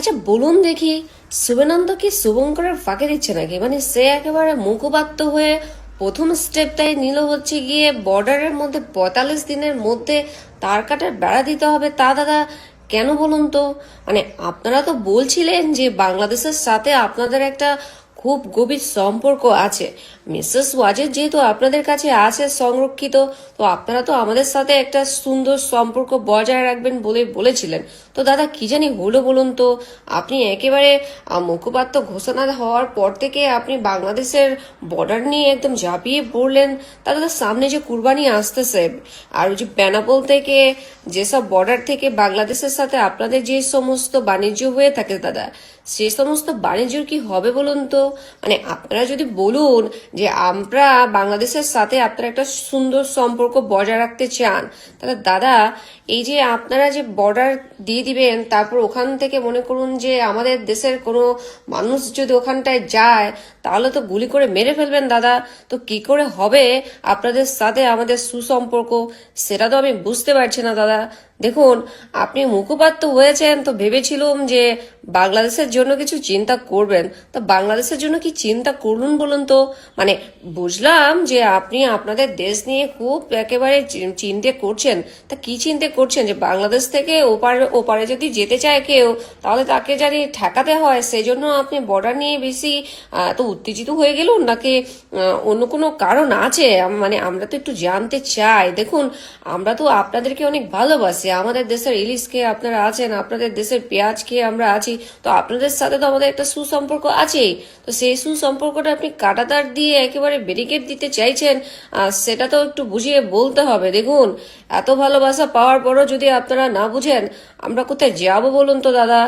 আচ্ছা বলুন দেখি, শুভনন্দ কি শুভঙ্করের ফাঁকে দিচ্ছে নাকি? মানে সে একেবারে মুখপাত্র হয়ে প্রথম স্টেপটাই নিল হচ্ছে গিয়ে বর্ডারের মধ্যে 45 দিনের মধ্যে তার কাটার বেড়া দিতে হবে। তা দাদা কেন বলুন তো? মানে আপনারা তো বলছিলেন যে বাংলাদেশের সাথে আপনাদের একটা খুব গভীর সম্পর্ক আছে। মিসেস ওয়াজেদ যেহেতু আপনাদের কাছে আছে সংরক্ষিত, তো আপনারা তো আমাদের সাথে একটা সুন্দর সম্পর্ক বজায় রাখবেন বলে বলেছিলেন। তো দাদা কি জানি হলো বলুন তো? আপনি একেবারে মুখপাত্র ঘোষণা হওয়ার পর থেকে আপনি বাংলাদেশের বর্ডার নিয়ে একদম ঝাঁপিয়ে পড়লেন। দাদা সামনে যে কুরবানি আসতেছে, আর ওই যে বেনাপোল থেকে যেসব বর্ডার থেকে বাংলাদেশের সাথে আপনাদের যে সমস্ত বাণিজ্য হয়ে থাকে দাদা, সে সমস্ত বাণিজ্য কি হবে বলুন তো? মানে আপনারা যদি বলুন যে আমরা বাংলাদেশের সাথে আপনারা একটা সুন্দর সম্পর্ক বজায় রাখতে চান, তাহলে দাদা এই যে আপনারা যে বর্ডার দিয়ে দিবেন, তারপর ওখান থেকে মনে করুন যে আমাদের দেশের কোনো মানুষ যদি ওখানটায় যায়, তাহলে তো গুলি করে মেরে ফেলবেন দাদা। তো কি করে হবে আপনাদের সাথে আমাদের সুসম্পর্ক? সেটা তো আমি বুঝতে পারছি না দাদা। দেখুন, আপনি মুখপাত্র হয়েছেন তো ভেবেছিলাম যে বাংলাদেশের জন্য কিছু চিন্তা করবেন। তো বাংলাদেশের জন্য কি চিন্তা করুন বলুন তো? মানে বুঝলাম যে আপনি আপনাদের দেশ নিয়ে খুব একেবারে চিন্তা করছেন। তা কি চিন্তা করছেন? যে বাংলাদেশ থেকে ওপারে ওপারে যদি যেতে চায় কেউ, তাহলে তাকে জানি ঠেকাতে হয়, সেই জন্য আপনি বর্ডার নিয়ে বেশি এত উত্তেজিত হয়ে গেলুন, নাকি অন্য কোনো কারণ আছে? মানে আমরা তো একটু জানতে চাই। দেখুন, আমরা তো আপনাদেরকে অনেক ভালোবাসি। আমাদের দেশের ইলিশ খেয়ে আপনারা আছেন, আপনাদের দেশের পেঁয়াজ খেয়ে আমরা আছি। তো আপনাদের সাথে তো আমাদের একটা সুসম্পর্ক আছেই। তো সেই সুসম্পর্কটা আপনি কাঁটাতার দিয়ে একেবারে ব্যারিকেড দিতে চাইছেন, সেটা তো একটু বুঝিয়ে বলতে হবে। দেখুন, এত ভালোবাসা পাওয়ার পরও যদি আপনারা না বুঝেন, আমরা কোথায় যাবো বলুন তো দাদা?